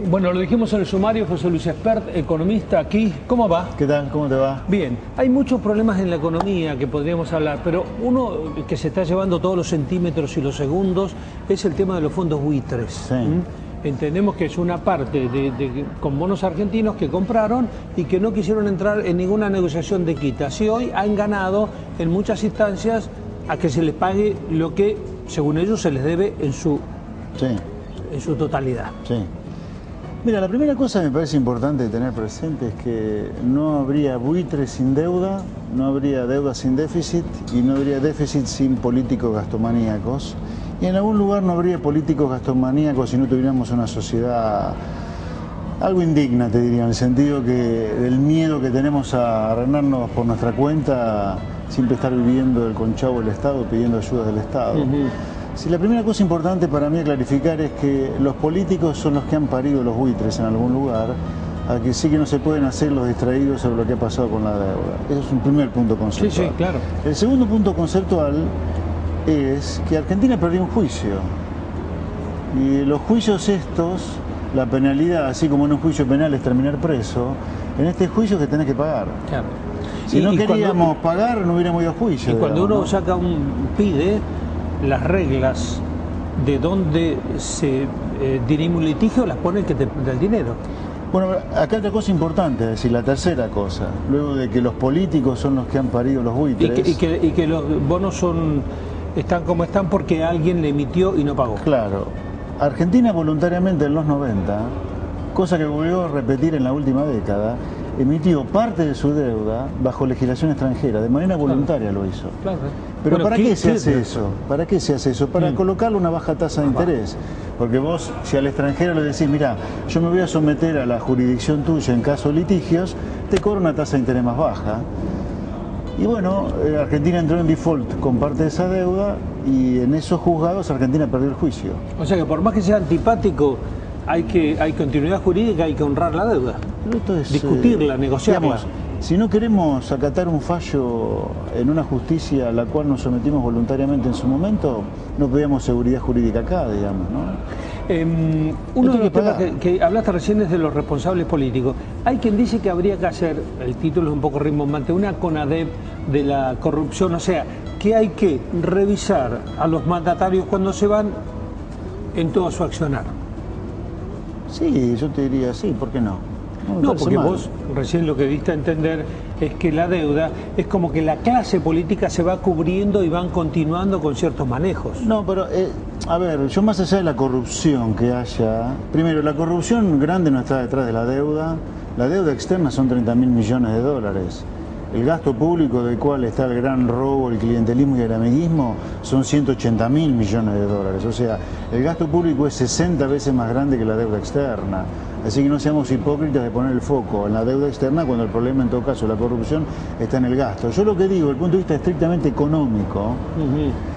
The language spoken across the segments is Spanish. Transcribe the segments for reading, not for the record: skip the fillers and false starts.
Bueno, lo dijimos en el sumario, José Luis Espert, economista aquí. ¿Cómo va? ¿Qué tal? ¿Cómo te va? Bien, hay muchos problemas en la economía que podríamos hablar, pero uno que se está llevando todos los centímetros y los segundos es el tema de los fondos buitres. Sí. Entendemos que es una parte con bonos argentinos que compraron y que no quisieron entrar en ninguna negociación de quitas. Y hoy han ganado en muchas instancias a que se les pague lo que, según ellos, se les debe en su totalidad. Sí. Mira, la primera cosa que me parece importante tener presente es que no habría buitres sin deuda, no habría deuda sin déficit y no habría déficit sin políticos gastomaníacos. Y en algún lugar no habría políticos gastomaníacos si no tuviéramos una sociedad algo indigna, te diría, en el sentido que del miedo que tenemos a arruinarnos por nuestra cuenta, siempre estar viviendo del conchavo del Estado, pidiendo ayudas del Estado. Si la primera cosa importante para mí a clarificar es que los políticos son los que han parido los buitres en algún lugar, a que sí que no se pueden hacer los distraídos sobre lo que ha pasado con la deuda. Ese es un primer punto conceptual. Sí, sí, claro. El segundo punto conceptual es que Argentina perdió un juicio. Y los juicios estos, la penalidad, así como en un juicio penal es terminar preso, en este juicio es que tenés que pagar. Claro. Si no queríamos pagar, no hubiéramos ido a juicio. Y cuando uno saca pide las reglas de donde se dirime un litigio, las pone el que te da el dinero. Bueno, acá otra cosa importante, es decir, la tercera cosa, luego de que los políticos son los que han parido los buitres. Y que los bonos están como están porque alguien le emitió y no pagó. Claro. Argentina voluntariamente en los 90, cosa que volvió a repetir en la última década, emitió parte de su deuda bajo legislación extranjera, de manera voluntaria lo hizo. Claro. Pero Bueno, ¿para qué se hace eso? ¿Para qué se hace eso? Para colocarle una baja tasa de interés. Porque vos, si al extranjero le decís, mira, yo me voy a someter a la jurisdicción tuya en caso de litigios, te cobra una tasa de interés más baja. Y bueno, Argentina entró en default con parte de esa deuda y en esos juzgados Argentina perdió el juicio. O sea que por más que sea antipático, hay continuidad jurídica, hay que honrar la deuda. Esto es, discutirla, negociarla. Digamos, si no queremos acatar un fallo en una justicia a la cual nos sometimos voluntariamente en su momento, no pedíamos seguridad jurídica acá, digamos, ¿no? Uno de los temas que hablaste recién es de los responsables políticos. Hay quien dice que habría que hacer, el título es un poco rimbombante, una CONADEP de la corrupción, o sea, que hay que revisar a los mandatarios cuando se van en todo su accionar. Sí, yo te diría sí, ¿por qué no? No, porque vos recién lo que diste a entender es que la deuda es como que la clase política se va cubriendo y van continuando con ciertos manejos. No, pero a ver, yo más allá de la corrupción que haya, primero, la corrupción grande no está detrás de la deuda externa son 30.000 millones de dólares. El gasto público del cual está el gran robo, el clientelismo y el amiguismo son 180.000 millones de dólares. O sea, el gasto público es 60 veces más grande que la deuda externa. Así que no seamos hipócritas de poner el foco en la deuda externa cuando el problema, en todo caso, la corrupción, está en el gasto. Yo lo que digo, desde el punto de vista estrictamente económico,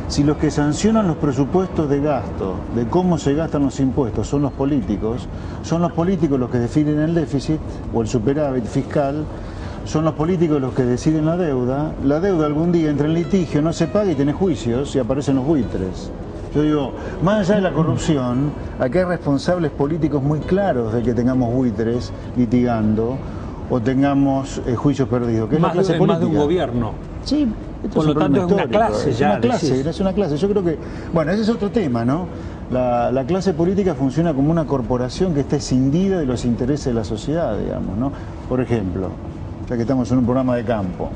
si los que sancionan los presupuestos de gasto, de cómo se gastan los impuestos, son los políticos los que definen el déficit o el superávit fiscal, son los políticos los que deciden la deuda algún día entra en litigio, no se paga y tenés juicios y aparecen los buitres. Yo digo, más allá de la corrupción, aquí hay responsables políticos muy claros de que tengamos buitres litigando o tengamos juicios perdidos, que es la clase política. Más de un gobierno. Sí, por lo tanto es una clase ya. Es una clase. Yo creo que, bueno, ese es otro tema, ¿no? La clase política funciona como una corporación que está escindida de los intereses de la sociedad, digamos, ¿no? Por ejemplo, ya que estamos en un programa de campo,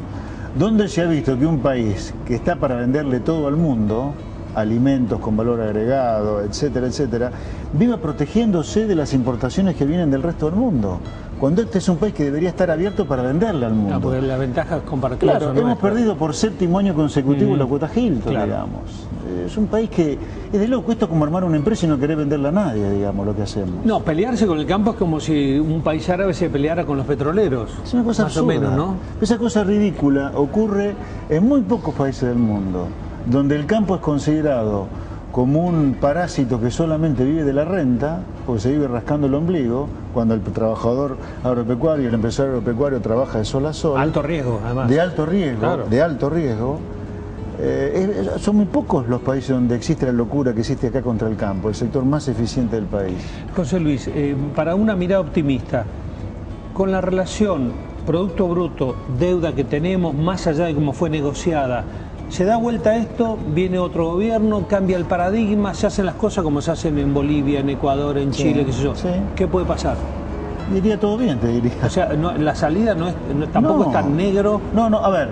¿dónde se ha visto que un país que está para venderle todo al mundo, alimentos con valor agregado, etcétera, etcétera, viva protegiéndose de las importaciones que vienen del resto del mundo? Cuando este es un país que debería estar abierto para venderle al mundo. No, porque la ventaja comparativa. Claro, hemos perdido por séptimo año consecutivo la cuota Hilton, claro. digamos. Es un país que es de loco, esto es como armar una empresa y no querer venderla a nadie, digamos, lo que hacemos. No, pelearse con el campo es como si un país árabe se peleara con los petroleros. Es una cosa absurda. Más o menos, ¿no? Esa cosa ridícula ocurre en muy pocos países del mundo, donde el campo es considerado como un parásito que solamente vive de la renta, porque se vive rascando el ombligo, cuando el trabajador agropecuario, el empresario agropecuario trabaja de sol a sol. Alto riesgo, además. De alto riesgo, claro. de alto riesgo. Son muy pocos los países donde existe la locura que existe acá contra el campo, el sector más eficiente del país. José Luis, para una mirada optimista, con la relación Producto Bruto, deuda que tenemos, más allá de cómo fue negociada, ¿se da vuelta a esto? ¿Viene otro gobierno? ¿Cambia el paradigma? ¿Se hacen las cosas como se hacen en Bolivia, en Ecuador, en Chile, qué sé yo? Sí. ¿Qué puede pasar? Diría todo bien, te diría. O sea, la salida tampoco es tan negro. No, a ver,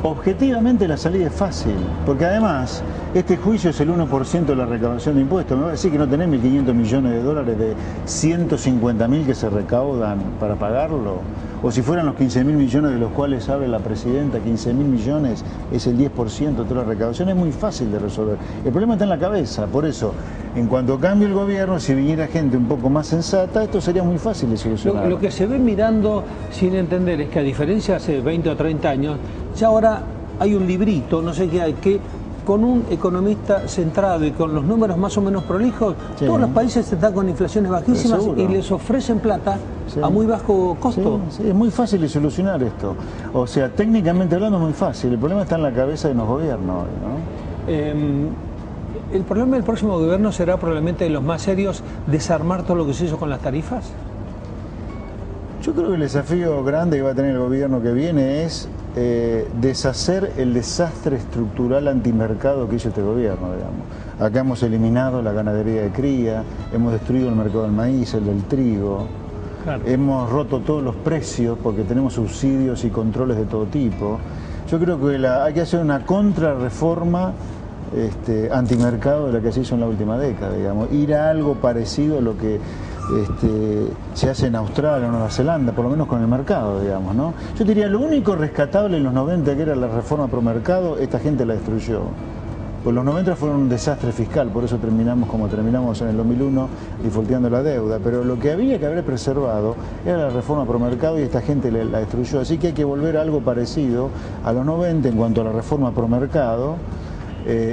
objetivamente la salida es fácil, porque además este juicio es el 1% de la recaudación de impuestos. Me va a decir que no tenés 1.500 millones de dólares de 150.000 que se recaudan para pagarlo. O si fueran los 15.000 millones de los cuales habla la presidenta, 15.000 millones es el 10% de toda la recaudación, es muy fácil de resolver. El problema está en la cabeza, por eso, en cuanto cambie el gobierno, si viniera gente un poco más sensata, esto sería muy fácil de solucionar. Lo que se ve mirando sin entender es que a diferencia de hace 20 o 30 años, ya ahora hay un librito, no sé qué hay, que con un economista centrado y con los números más o menos prolijos, todos los países están con inflaciones bajísimas y les ofrecen plata a muy bajo costo. Sí, es muy fácil de solucionar esto. O sea, técnicamente hablando es muy fácil. El problema está en la cabeza de los gobiernos, ¿no? El problema del próximo gobierno será probablemente de los más serios desarmar todo lo que se hizo con las tarifas. Yo creo que el desafío grande que va a tener el gobierno que viene es deshacer el desastre estructural antimercado que hizo este gobierno, digamos. Acá hemos eliminado la ganadería de cría, hemos destruido el mercado del maíz, el del trigo, hemos roto todos los precios porque tenemos subsidios y controles de todo tipo. Yo creo que hay que hacer una contrarreforma antimercado de la que se hizo en la última década, digamos. Ir a algo parecido a lo que se hace en Australia o Nueva Zelanda, por lo menos con el mercado, digamos, ¿no? Yo diría, lo único rescatable en los 90 que era la reforma pro mercado, esta gente la destruyó. Pues los 90 fueron un desastre fiscal, por eso terminamos como terminamos en el 2001, defaulteando la deuda. Pero lo que había que haber preservado era la reforma pro mercado y esta gente la destruyó. Así que hay que volver a algo parecido a los 90 en cuanto a la reforma pro mercado,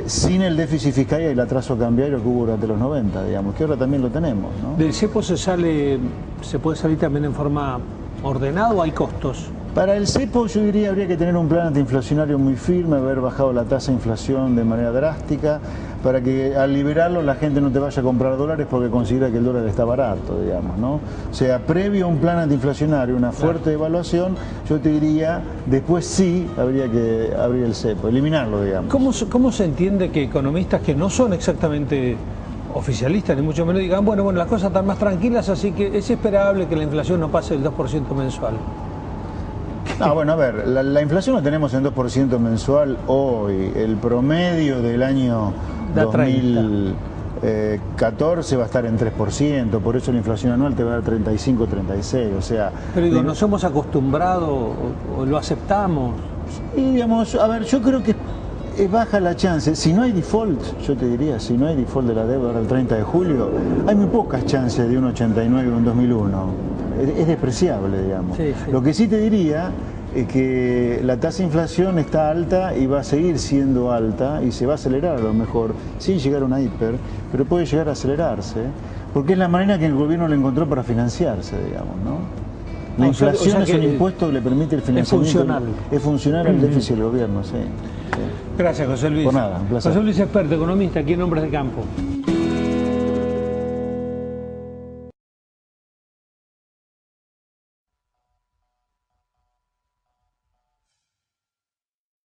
sin el déficit fiscal y el atraso cambiario que hubo durante los 90, digamos, que ahora también lo tenemos, ¿no? ¿Del cepo se puede salir también en forma ordenada o hay costos? Para el cepo yo diría habría que tener un plan antiinflacionario muy firme, haber bajado la tasa de inflación de manera drástica, para que al liberarlo la gente no te vaya a comprar dólares porque considera que el dólar está barato, digamos, ¿no? O sea, previo a un plan antiinflacionario, una fuerte devaluación, yo te diría, después sí habría que abrir el cepo, eliminarlo, digamos. ¿Cómo se entiende que economistas que no son exactamente oficialistas, ni mucho menos, digan, bueno, las cosas están más tranquilas, así que es esperable que la inflación no pase el 2% mensual? Bueno, a ver, la inflación la tenemos en 2% mensual hoy. El promedio del año 2014 va a estar en 3%, por eso la inflación anual te va a dar 35, 36, o sea... Pero digo, ¿nos hemos acostumbrado o lo aceptamos? Y digamos, a ver, yo creo que es baja la chance. Si no hay default, yo te diría, si no hay default de la deuda ahora el 30 de julio, hay muy pocas chances de un 89 o un 2001. Es despreciable, digamos. Sí. Lo que sí te diría es que la tasa de inflación está alta y va a seguir siendo alta y se va a acelerar a lo mejor, sin llegar a una hiper, pero puede llegar a acelerarse, porque es la manera que el gobierno le encontró para financiarse, digamos, ¿no? La inflación es un impuesto que le permite el financiamiento. Es funcional al déficit del gobierno, sí. Gracias, José Luis. Por nada, un placer. José Luis, experto, economista, aquí en Hombres de Campo.